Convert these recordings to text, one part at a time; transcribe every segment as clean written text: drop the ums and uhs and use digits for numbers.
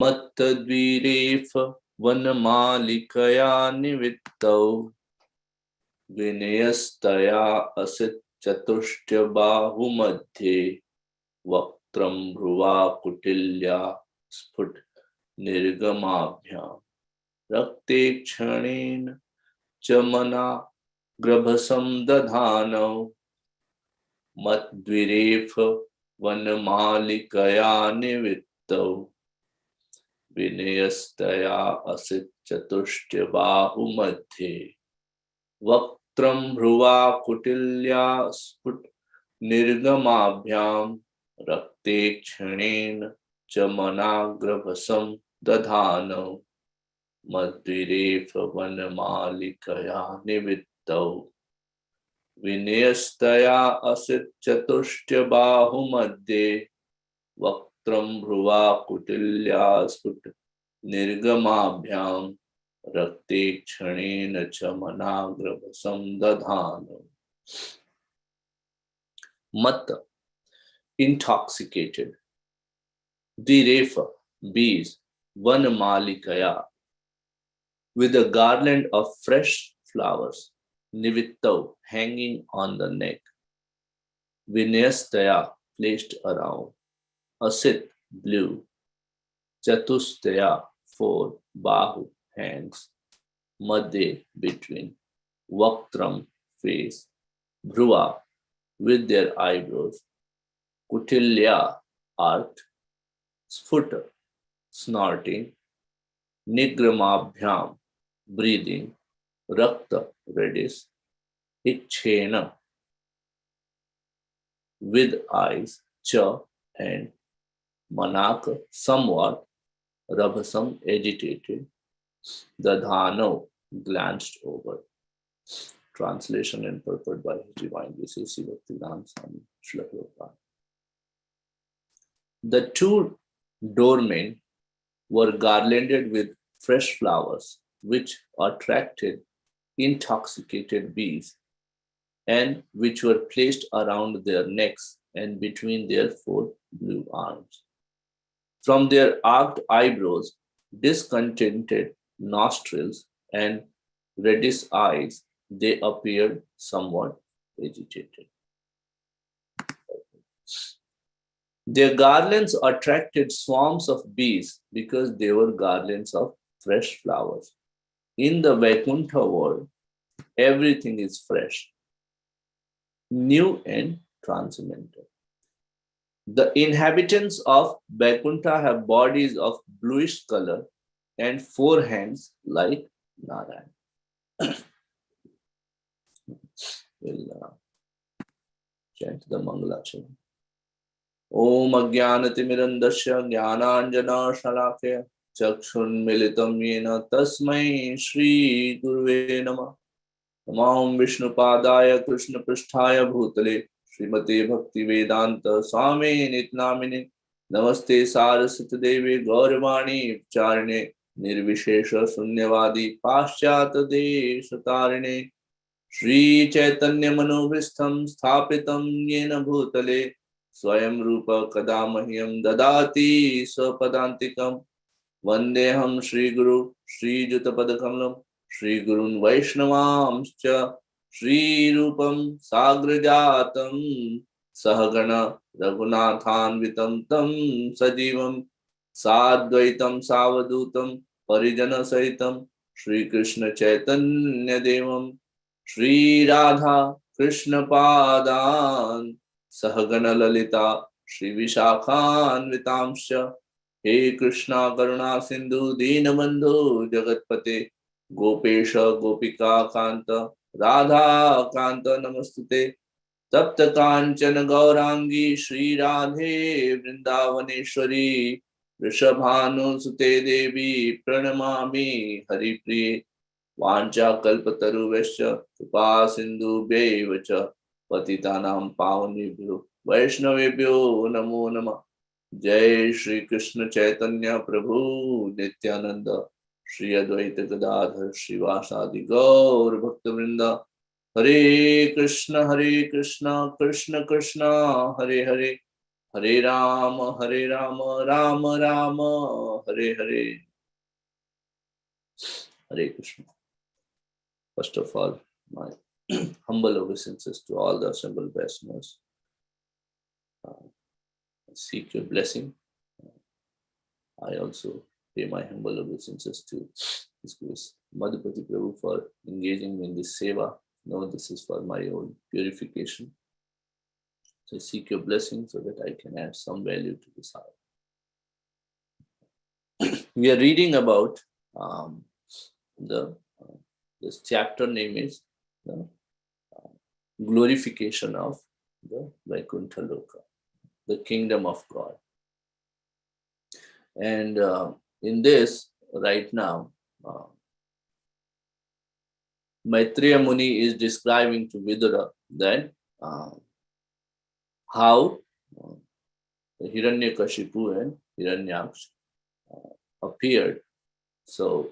मत्तद्वीरेफ वनमालिकया निवित्तौ विनयस्तया असित चतुष्टयबाहुमध्ये वक्त्रं भ्रुवा कुटिल्या स्फुट निर्गमाभ्यां रक्ते क्षणेन च मना ग्रभसं दधानौ मद्विरेफ वनमालिकया निवित्तौ विनयस्तया असित चतुष्टयबाहुमध्ये वक्त्रं भ्रुवा कुटिल्या स्फुट निर्गमाभ्यां रक्ते क्षणेन च मनाग्रभसं दधानौ मद्विरेफ वनमालिकया निवित्तौ विनयस्तया असित चतुष्टयबाहुमध्ये वक्त्रं भ्रुवा कुटिल्या स्फुट निर्गमाभ्यां रक्ते क्षणेन च मनाग्रभसं दधानौ. Mat, intoxicated. Direfa, bees. Vanamalikaya, with a garland of fresh flowers. Nivittau, hanging on the neck. Vinayastaya, placed around. Asit, blue. Chatustaya, 4. Bahu, hands. Madhe, between. Vaktram, face. Bhruva, with their eyebrows. Kutilya, arch. Sphuta, snorting. Nigramabhyam, breathing. Rakta, reddish. Ikchena, with eyes. Cha, and Manaka, somewhat. Rabhasam, agitated. Dadhano, glanced over. Translation and purport by His Divine Grace Bhaktivedanta Swami Srila Prabhupada. The two doormen were garlanded with fresh flowers, which attracted intoxicated bees, and which were placed around their necks and between their 4 blue arms. From their arched eyebrows, discontented nostrils, and reddish eyes, they appeared somewhat agitated. Their garlands attracted swarms of bees because they were garlands of fresh flowers. In the Vaikuntha world, everything is fresh, new and transcendental. The inhabitants of Vaikuntha have bodies of bluish color and 4 hands like Narayan. We'll chant the Mangalacharana. Om Ajnanatimirandasya Jnananjana Shalakya Chakshunmilitam Yena Tasmai Shri Guruve Namah. Namam Vishnupadaya Krishna Pristhaya Bhutale Srimate Bhaktivedanta Swami Nitnamine Namaste Saraswati Devi Gauravani Charine Nirvishesha Sunyavadi Paschata Deshatarine Shri Chaitanya Manobhistham Sthapitam Yena Bhutale Swayam Rupa Kadamahyam Dadati Swapadantikam Vandeham Shri Guru Shri Jutapadakalam Shri Gurun Vaishnavamscha Shri Rupam Sagrajatam Sahagana Raghunathanvitam Tam Sajivam Sadvaitam Savadutam Parijana Sahitam Shri Krishna Chaitanya Devam Shri Radha Krishna Padan Sahagana Lalita Shri Vishakhan Vitamsha He Krishna Karuna Sindhu Deenabandhu Jagatpate Gopesha Gopika Kanta Radha Kanta Namastute Tapta Kanchana Gaurangi Shri Radhe Vrindavaneshwari Rishabhanu Sute Devi Pranamami Hari Priye Vancha Kalpataru Vesha Kripa Sindhu Bevacha Patitanam Pavanebhyo Vaishnavebhyo Namo Namah. Jai Shri Krishna Chaitanya Prabhu Nityananda Shri Advaita Gadadhar Srivasadi Gaur Bhakta Vrinda Hare Krishna Krishna Krishna Hare Hare Hare Rama, Rama Rama, Hare Hare, Hare Krishna. First of all, my humble obeisances to all the assembled listeners. Seek your blessing. I also pay my humble obeisances to His Grace Madhupati Prabhu for engaging me in this seva. No, this is for my own purification. So I seek your blessing so that I can add some value to this hour. We are reading about this chapter name is the glorification of the Vaikuntha Loka, the kingdom of God. And in this, right now, Maitreya Muni is describing to Vidura that how Hiranyakashipu and Hiranyaksh appeared. So,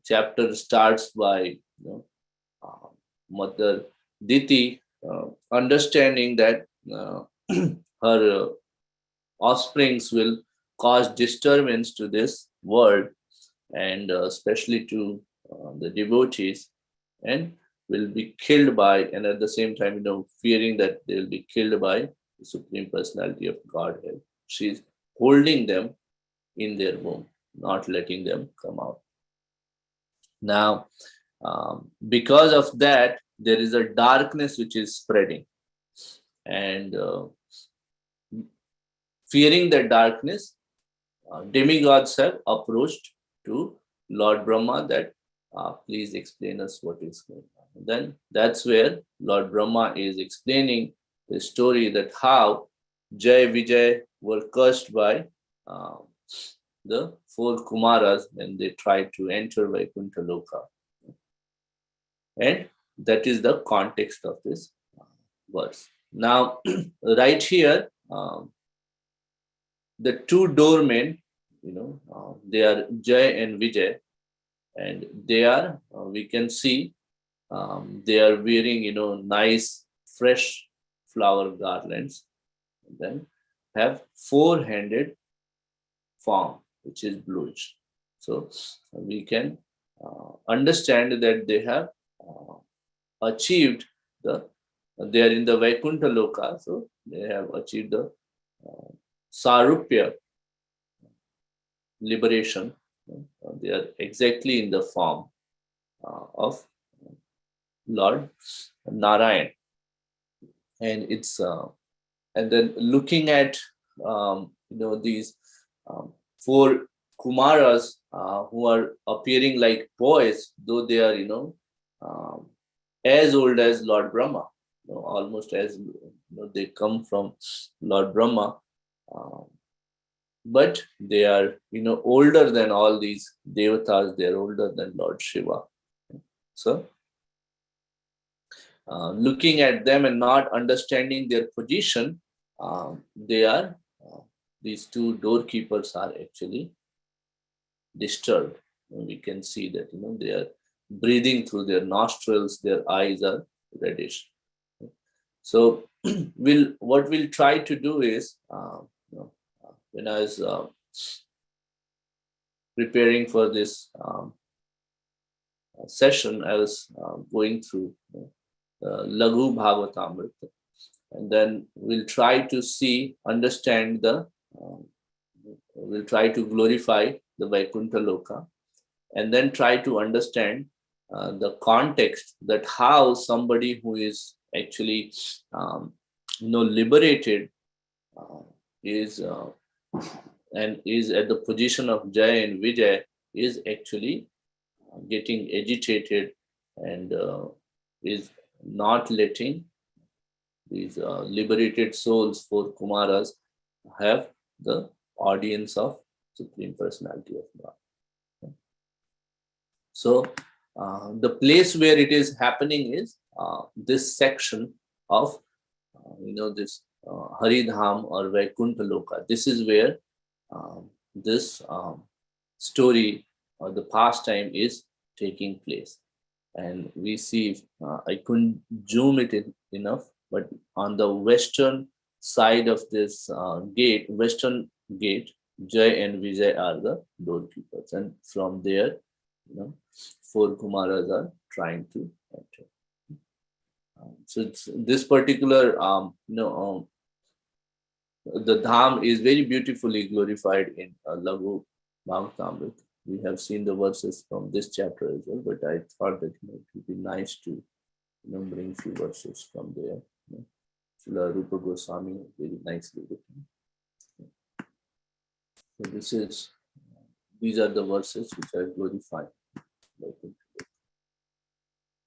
chapter starts by Mother Diti understanding that her offsprings will cause disturbance to this world and especially to the devotees, and will be killed by, and at the same time, fearing that they will be killed by the Supreme Personality of Godhead. She's holding them in their womb, not letting them come out. Now, because of that, there is a darkness which is spreading, and fearing that darkness, demigods have approached to Lord Brahma that please explain us what is going on. And then that's where Lord Brahma is explaining the story that how Jai Vijay were cursed by the four Kumaras when they tried to enter Vaikuntha Loka. And that is the context of this verse. Now, right here, the two doormen, they are Jai and Vijay, and they are, we can see, they are wearing, nice, fresh flower garlands, and then have four-handed form, which is bluish. So we can understand that they have achieved they are in the Vaikuntha Loka, so they have achieved the Sarupya liberation. They are exactly in the form of Lord Narayan, and it's and then looking at these four Kumaras who are appearing like boys, though they are as old as Lord Brahma, almost as they come from Lord Brahma, but they are older than all these devatas. They are older than Lord Shiva. So looking at them and not understanding their position, they are these two doorkeepers are actually disturbed. We can see that they are breathing through their nostrils, their eyes are reddish. So what we'll try to do is, when I was preparing for this session, I was going through Laghu Bhagavatamrita, and then we'll try to understand we'll try to glorify the Vaikuntha Loka, and then try to understand the context that how somebody who is actually liberated is and is at the position of Jai and Vijay is actually getting agitated and is not letting these liberated souls for Kumaras have the audience of Supreme Personality of God. So the place where it is happening is this section of this Haridham or Vaikuntha Loka. This is where this story or the pastime is taking place. And we see, I couldn't zoom it in enough, but on the western side of this gate, western gate, Jay and Vijay are the doorkeepers, and from there, you know, four Kumaras are trying to enter. So it's this particular, the dham is very beautifully glorified in Laghu Bhagavatamrita. We have seen the verses from this chapter as well, but I thought that it would be nice to bring few verses from there. Srila Rupa Goswami very nicely written. So these are the verses which are glorified.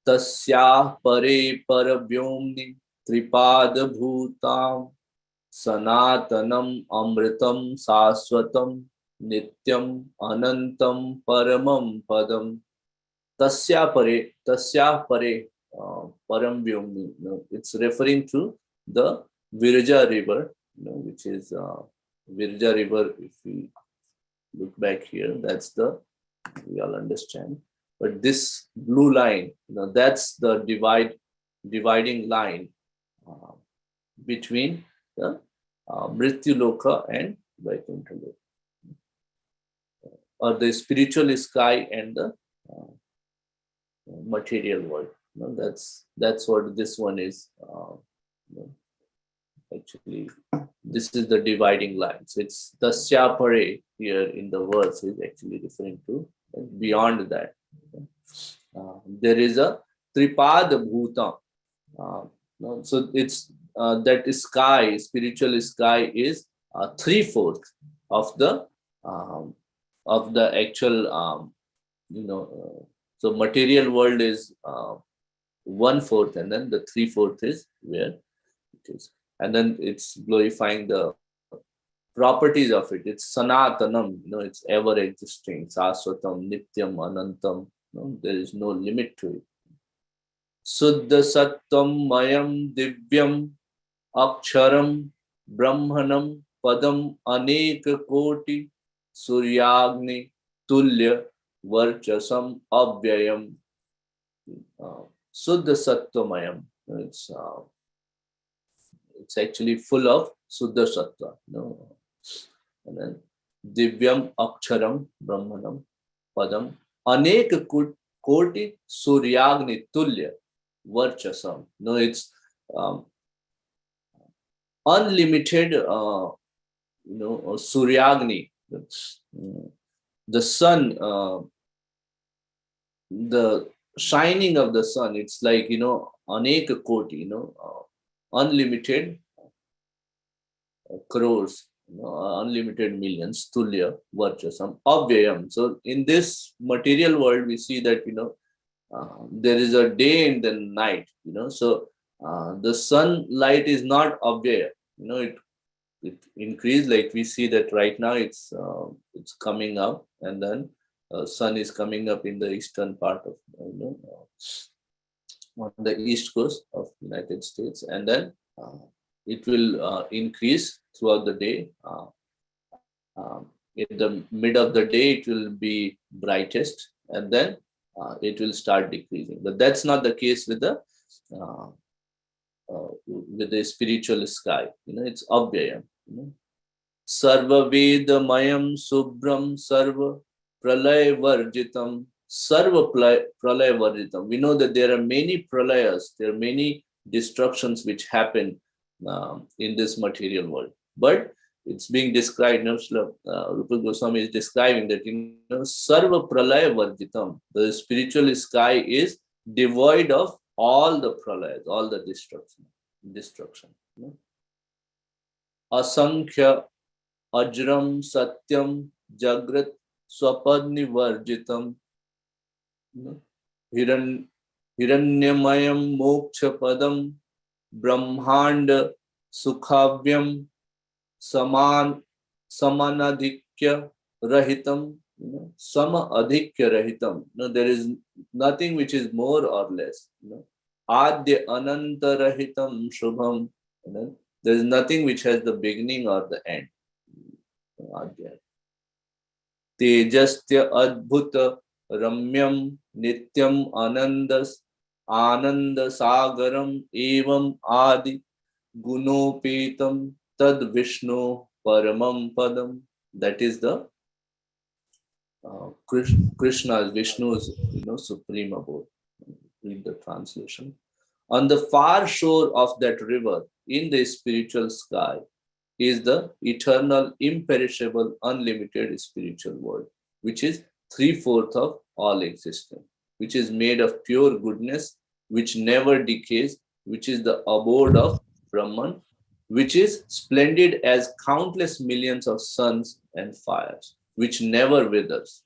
Tasya pare paravyomni tripad bhutam Sanatanam amritam saswatam nityam anantam paramam padam tasya pare param vyomni. It's referring to the Virja river, which is Virja river. If we look back here, we all understand. But this blue line, that's the dividing line between the Mrityu Loka and Vaikuntha Loka, or the spiritual sky and the material world. That's what this one is. Actually, this is the dividing line. So it's Tasya Pare here in the verse is actually referring to beyond that. There is a Tripad Bhutam. So it's that sky, spiritual sky, is 3/4 of the actual so material world is 1/4, and then the 3/4 is where it is, and then it's glorifying the properties of it. It's Sanatanam, it's ever existing, Saswatam, Nityam, Anantam. There is no limit to it. Suddha Sattam Mayam Divyam Aksharam Brahmanam Padam Aneka Koti Suryagni Tulya Varchasam Avyayam. Suddha Sattvamayam. It's actually full of Suddha Sattva. And then Divyam Aksharam Brahmanam Padam Aneka Koti Suryagni Tulya Varchasam. It's unlimited, Suryagni. The sun, the shining of the sun, it's like, Aneka Koti, unlimited crores, unlimited millions, Tulya Varchasam Avyayam. So in this material world, we see that, there is a day and then night, so the sunlight is not Avyaya, it increased, like we see that right now it's coming up, and then sun is coming up in the eastern part of, on the east coast of United States, and then it will increase throughout the day. In the mid of the day, it will be brightest, and then it will start decreasing. But that's not the case with the spiritual sky. It's Avyayam. Sarva Vedamayam Subram Sarva Pralay Varjitam. Sarva Pralay Varjitam. We know that there are many pralayas, there are many destructions which happen in this material world. But it's being described, Rupa Goswami is describing that, Sarva Pralaya Varjitam, the spiritual sky is devoid of all the pralayas, all the destruction. Asankhya Ajram Satyam Jagrat Swapadni Varjitam. Hiranyamayam Moksha Padam Brahmanda Sukhavyam Samanadhikya Rahitam. Sama-adhikya Rahitam. There is nothing which is more or less. Adya Ananta Rahitam Shubham. There is nothing which has the beginning or the end. Adya. Tejastya Adbhuta Ramyam Nityam Ananda Sagaram Evam Adi Gunopetam Tad Vishnu Paramam Padam. That is the Krishna's, Vishnu's, supreme abode. Read the translation. On the far shore of that river, in the spiritual sky, is the eternal, imperishable, unlimited spiritual world, which is three-fourths of all existence, which is made of pure goodness, which never decays, which is the abode of Brahman, which is splendid as countless millions of suns and fires, which never withers,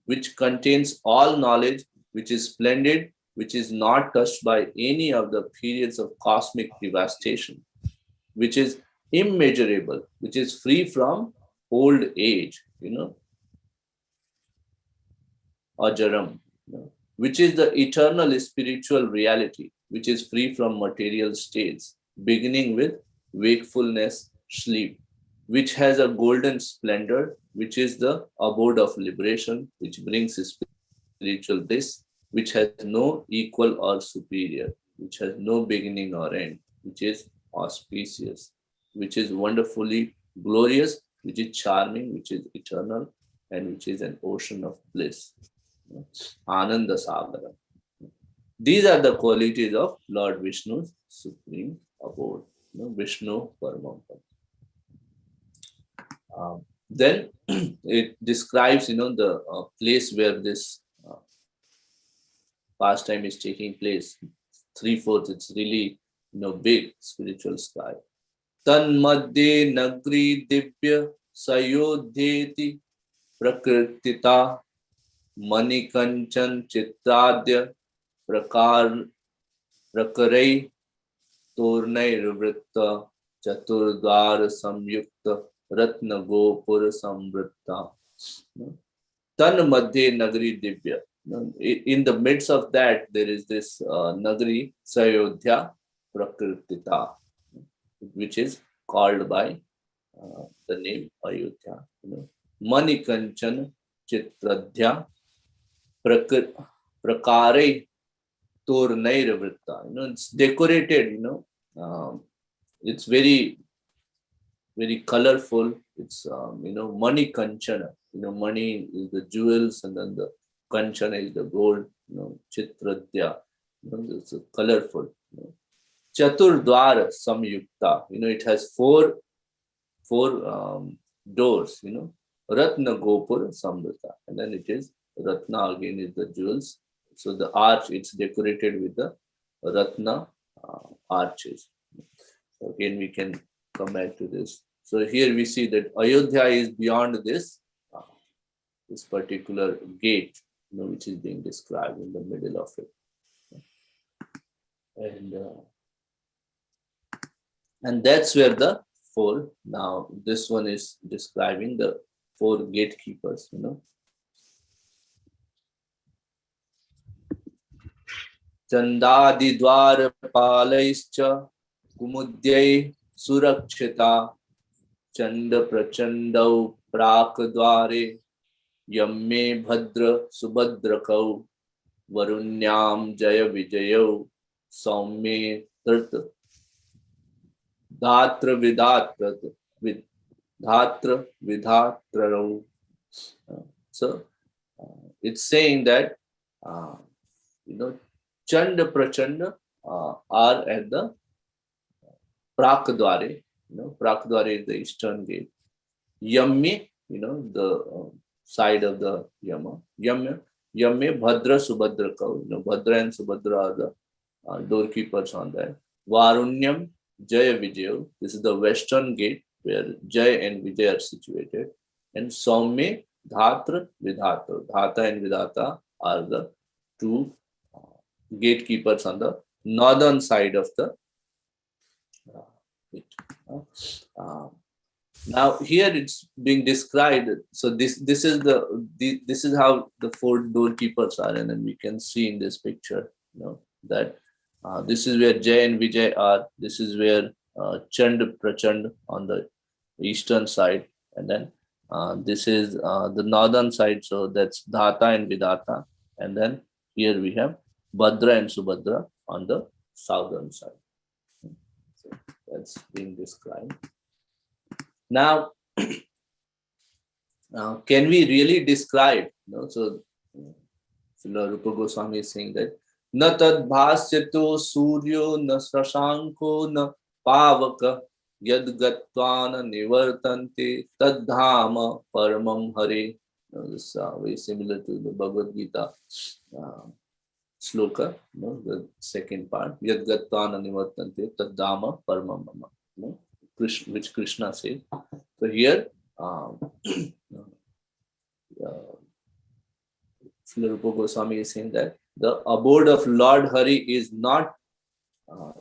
which contains all knowledge, which is splendid, which is not touched by any of the periods of cosmic devastation, which is immeasurable, which is free from old age, ajaram, which is the eternal spiritual reality, which is free from material states, beginning with wakefulness, sleep, which has a golden splendor, which is the abode of liberation, which brings spiritual bliss, which has no equal or superior, which has no beginning or end, which is auspicious, which is wonderfully glorious, which is charming, which is eternal, and which is an ocean of bliss. Ananda Sagara. These are the qualities of Lord Vishnu's supreme abode, Vishnu Paramapada. Then it describes, the place where this pastime is taking place. Three-fourths, it's really, big spiritual sky. Tan madhye nagri divya sayodhyeti prakritita manikanchan chitradya prakar prakarai tornai rivritta chaturdar samyukta ratna gopur samvritta. Tan madhye nagri divya. In the midst of that, there is this nagri sayodhya prakritita, which is called by the name Ayodhya. Manikanchan Chitradhya Prakare Tornairvritta. It's decorated, it's very, very colorful. It's, Manikanchana. Money is the jewels, and then the Kanchana is the gold, Chitradhya. It's colorful. Chaturdwara Samyukta. It has four doors, Ratna Gopur Samrita. And then it is Ratna again is the jewels. So the arch, it's decorated with the Ratna arches. So again, we can come back to this. So here we see that Ayodhya is beyond this, this particular gate, which is being described in the middle of it. And that's where the four, now this one is describing the four gatekeepers, Chandadi dwar palaischa kumudyai surakshita chanda prachandau prak dware yamme bhadra subhadrakau varunyam jaya vijayau saumye tirtha Dhatra Vidhatrarau. So it's saying that Chanda Prachanda are at the Prakadware. Prakadware is the eastern gate. Yamme, the side of the Yama. Yamme Bhadra Subhadrakau. Bhadra and Subhadra are the doorkeepers on that. Varunyam Jaya Vijaya, this is the western gate where Jaya and Vijaya are situated. And Saume, Dhatra, Vidhata. Dhata and Vidhata are the two gatekeepers on the northern side of the gate. Now here it's being described. So this is this is how the four doorkeepers are, and then we can see in this picture, that this is where Jay and Vijay are. This is where Chand Prachand on the eastern side, and then this is the northern side. So that's Dhata and Vidhata, and then here we have Bhadra and Subhadra on the southern side. So That's being described. Now, can we really describe? So, Rupa Goswami is saying that na tad bhasyato suryo na sashanko na pavaka yad gatvana nivartante tad dhama paramam hare. This is very similar to the Bhagavad Gita sloka, the second part, yad gatvana nivartante tad dhama paramam mama, which Krishna said. So here, Rupa Goswami is saying that the abode of Lord Hari is not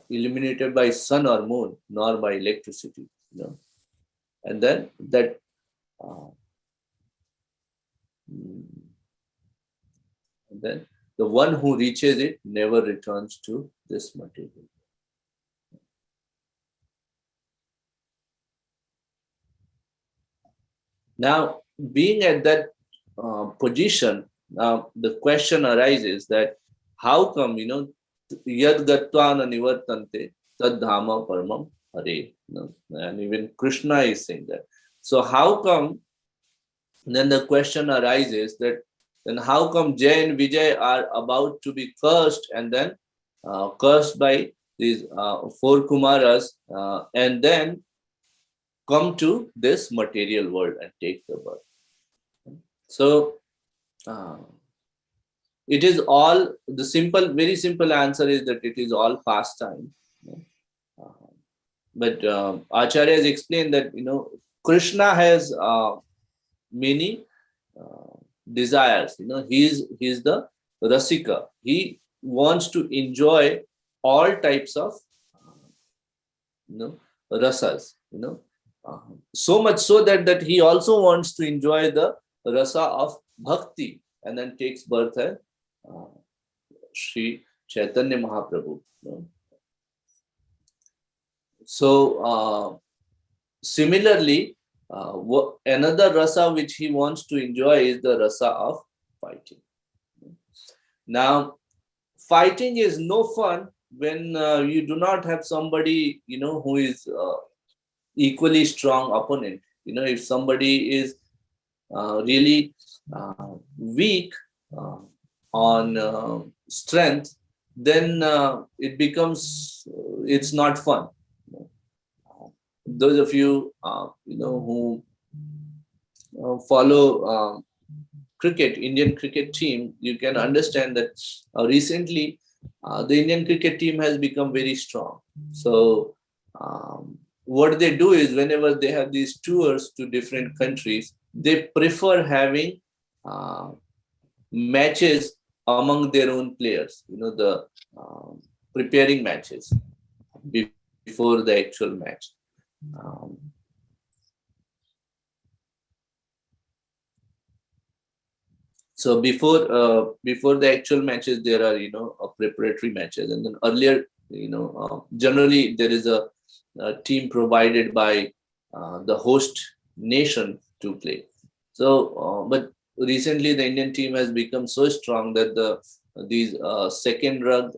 illuminated by sun or moon, nor by electricity. And then that and then the one who reaches it never returns to this material. Now, being at that position, now the question arises that how come, yad gatvana nivartante tad dhama paramam hare. And even Krishna is saying that. So how come, then the question arises that then how come Jay and Vijay are about to be cursed and then cursed by these four Kumaras and then come to this material world and take the birth. So it is all the simple, very simple answer is that it is all pastime. But Acharya has explained that Krishna has many desires. He is the rasika. He wants to enjoy all types of rasas. So much so that he also wants to enjoy the rasa of bhakti and then takes birth as Sri Chaitanya Mahaprabhu. So similarly, another rasa which he wants to enjoy is the rasa of fighting. Now, fighting is no fun when you do not have somebody who is equally strong opponent. If somebody is really weak on strength, then it's not fun. Those of you who follow cricket, Indian cricket team, you can understand that recently the Indian cricket team has become very strong. So what they do is whenever they have these tours to different countries, they prefer having matches among their own players, the preparing matches before the actual match. So before the actual matches, there are preparatory matches, and then earlier, generally there is a team provided by the host nation to play. So, but recently the Indian team has become so strong that these second rung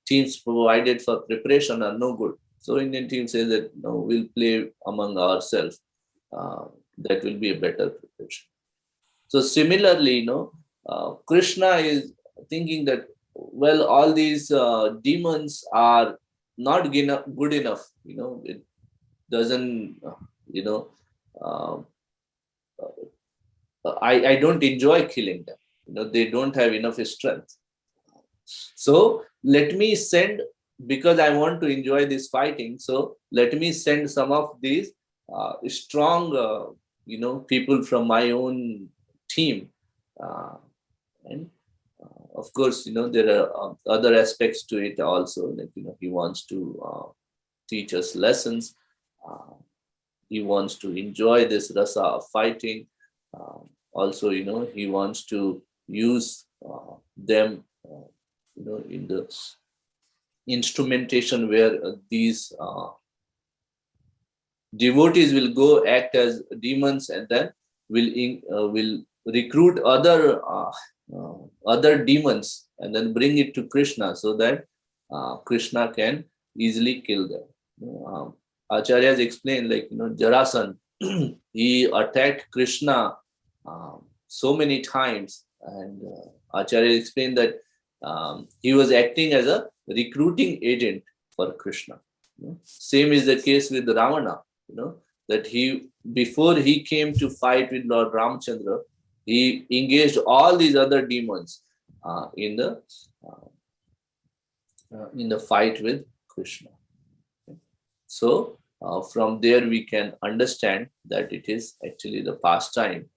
teams provided for preparation are no good. So Indian team says that we'll play among ourselves. That will be a better preparation. So similarly, Krishna is thinking that, well, all these demons are not good enough. It doesn't, I don't enjoy killing them. They don't have enough strength. So let me send, because I want to enjoy this fighting. So let me send some of these strong, people from my own team. And of course, there are other aspects to it also. Like, he wants to teach us lessons. He wants to enjoy this rasa of fighting. Also, he wants to use them, in the instrumentation where these devotees will go act as demons and then will recruit other demons and then bring it to Krishna so that Krishna can easily kill them. Acharyas explained, like, Jarasan, he attacked Krishna so many times, and Acharya explained that he was acting as a recruiting agent for Krishna. Same is the case with Ravana, that he, before he came to fight with Lord Ramchandra, he engaged all these other demons in the fight with Krishna. So from there we can understand that it is actually the pastime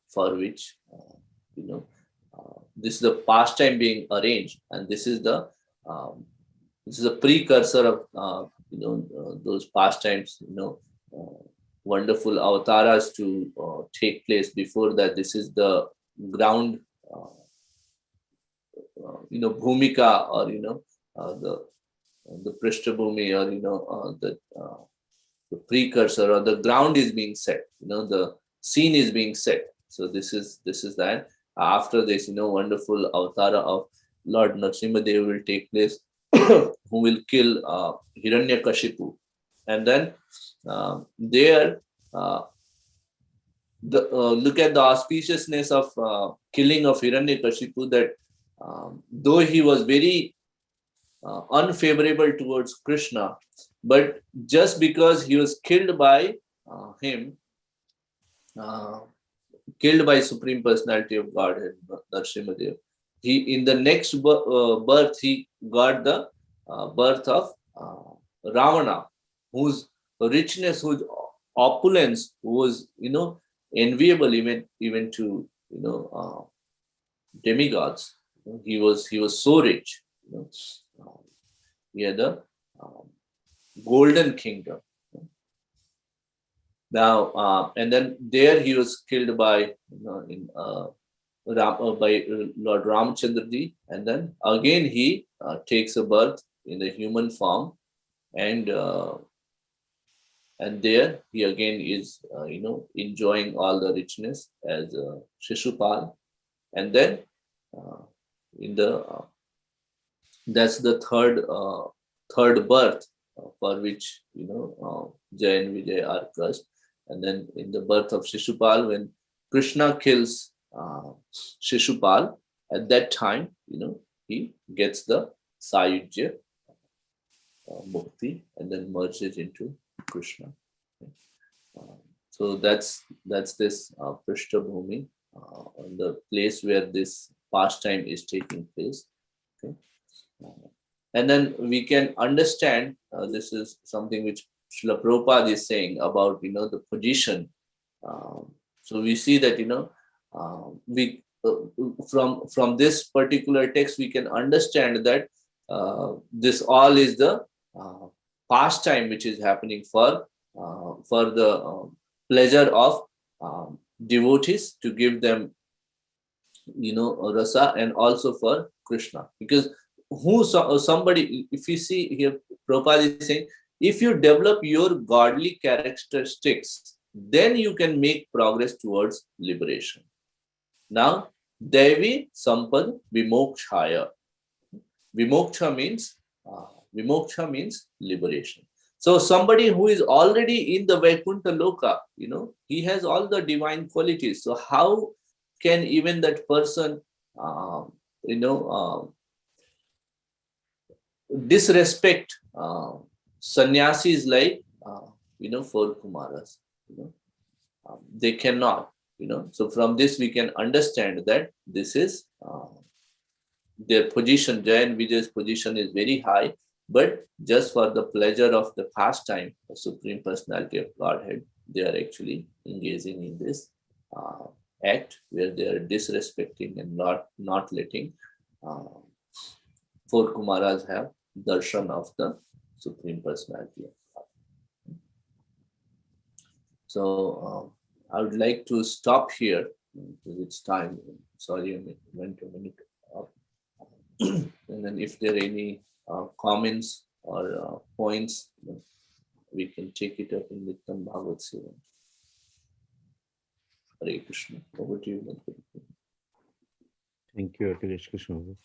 for which this is the pastime being arranged, and this is a precursor of those pastimes, wonderful avatars to take place. Before that, this is the ground, bhumika, or the prishtabhumi, or the precursor, or the ground is being set. The scene is being set. So this is that. After this, wonderful avatara of Lord Nrsimhadev will take place, who will kill Hiranyakashipu, and then there. Look at the auspiciousness of killing of Hiranyakashipu, that though he was very unfavorable towards Krishna, but just because he was killed by him, killed by Supreme Personality of Godhead, Nrsimhadev, he, in the next birth, he got the birth of Ravana, whose richness, whose opulence was, enviable even to demigods. He was so rich. He had a golden kingdom. Now, and then there he was killed by by Lord Ramchandra, and then again he takes a birth in the human form, and there he again is enjoying all the richness as Shishupal, and then in the that's the third birth for which Jay and Vijay are cursed. And then in the birth of Shishupal, when Krishna kills Shishupal, at that time he gets the Sayujya Mukti, and then merges into Krishna. So that's this Prishtabhumi, the place where this pastime is taking place. Okay. And then we can understand, this is something which Srila Prabhupada is saying about the position. So we see that we from this particular text we can understand that this all is the pastime which is happening for the pleasure of devotees, to give them rasa, and also for Krishna. Because somebody, if you see here, Prabhupada is saying, if you develop your godly characteristics, then you can make progress towards liberation. Now, Devi Sampad Vimokshaya. Vimoksha means liberation. So somebody who is already in the Vaikuntha Loka, he has all the divine qualities. So how can even that person, disrespect sannyasis like, four Kumaras? They cannot. So from this we can understand that this is their position. Jay and Vijay's position is very high, but just for the pleasure of the pastime of Supreme Personality of Godhead, they are actually engaging in this act where they are disrespecting and not letting four Kumaras have darshan of the Supreme Personality of God. So I would like to stop here because it's time. Sorry, I went a minute up. And then if there are any comments or points, we can take it up in Nittam Bhagavad Seva. Hare Krishna. Over to you. Thank you, Akhilesh Krsna.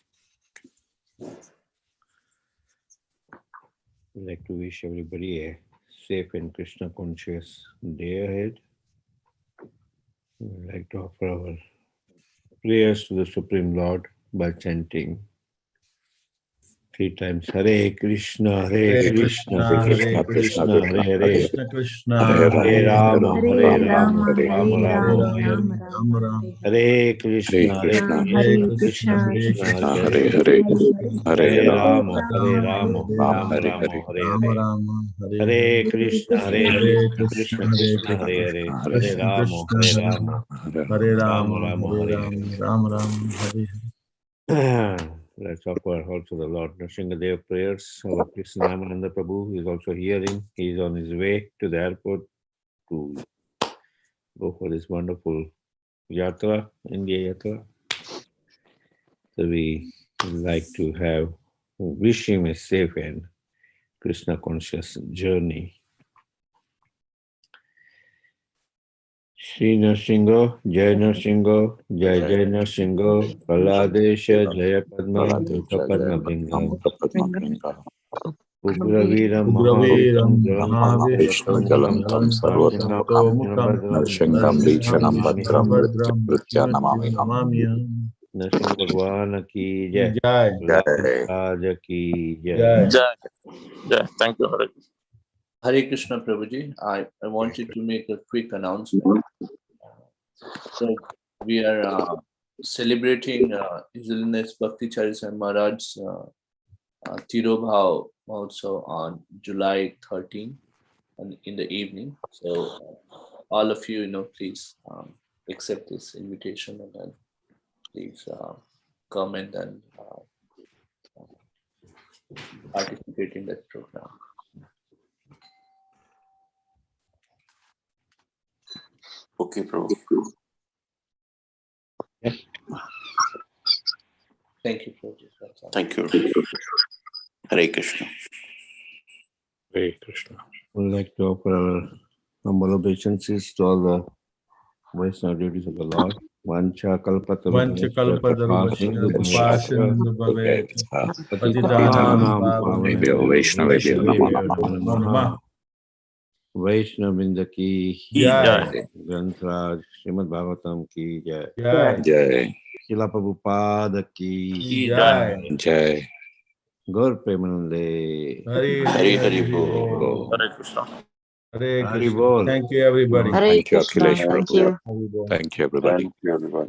I'd like to wish everybody a safe and Krishna conscious day ahead. We'd like to offer our prayers to the Supreme Lord by chanting 3 times Hare Krishna, Hare Hare Krishna, Krishna, Hare Krishna Krishna, Krishna, Hare Hare, Krishna Krishna, Hare Hare Rama, Hare, Hare Hare Rama, Rama, Rama Hare Hare Rama, Rama, Hare Rama, Rama Hare. Rama Rama, Rama, Hare Hare. Hare Krishna, Hare Krishna, Hare Hare Krishna, Krishna, Krishna Krishna, Hare Krishna, Krishna Hare Krishna, Hare, Krishna, Hare Hare Hare, Hare. Hare Hare Rama, Hare Rama, Rama, Hare Rama Rama, Rama, Hare Rama Hare. Rama, Hare Hare Hare, Hare Krishna, Hare Krishna, Hare Krishna, Krishna, Krishna Hare Krishna, Hare Krishna, Hare, Hare Krishna Rama, Krishna, Hare Rama, Hare Rama Rama, Rama, Hare Hare Rama, Rama Rama, Hare Hare. Let's offer also the Lord Nrsingadev prayers. Our Krishnamananda Prabhu is also hearing. He is on his way to the airport to go for this wonderful yatra, India yatra. So we would like to wish him a safe and Krishna conscious journey. Sri Nrsingo, Jai Nrsingo, Jai Jai Nrsingo, Praladesha, Jaya Padma, Mukha Padma Bringa, Ugravira Ugravira Mahavishnu Jalam Mahavishnu Sarvato Mukham Jalan Narsingham Sarvato Mukham Krishnabhadram Narsingham Nrsimham Krishnabhadram Mrityunjaya Namamyam. Nrsimha Bhagwan ki Jai, Jai, Raja ki Jai. Jai. Jai, Jai. Thank you, Hare. Hare Krishna Prabhuji. I wanted to make a quick announcement. So we are celebrating His Holiness Bhakti Charisma Maharaj's Tirobhav also on July 13 and in the evening. So all of you, please accept this invitation and then please come and then participate in that program. Okay, Prabhu. Thank you, Prabhuji. That's all. Thank you. Hare Krishna. Hare Krishna. We'd like to offer our humble obeisances to all the Vaishnava duties of the Lord. Vancha Vancha kalpatarubhasya kalpataru bhavet. Patitanam Patitanam pavanebhyo Vaishnavebhyo namo namaha. Vaishnavinda ki Jai. Grantraj Srimad Bhagavatam ki Jai. Jai. Jai. Srila Prabhupada ki Jai. Jai. Gaur Premanande. Hare Hare Hare Hare Hare Bol. Bol. Hare Krishna. Hare Hari Krishna. Bol. Thank you, everybody. Hare Thank you, Krishna, Akhilesh thank Prabhu. you. Hare Bol. Thank you, everybody. Thank you, everybody.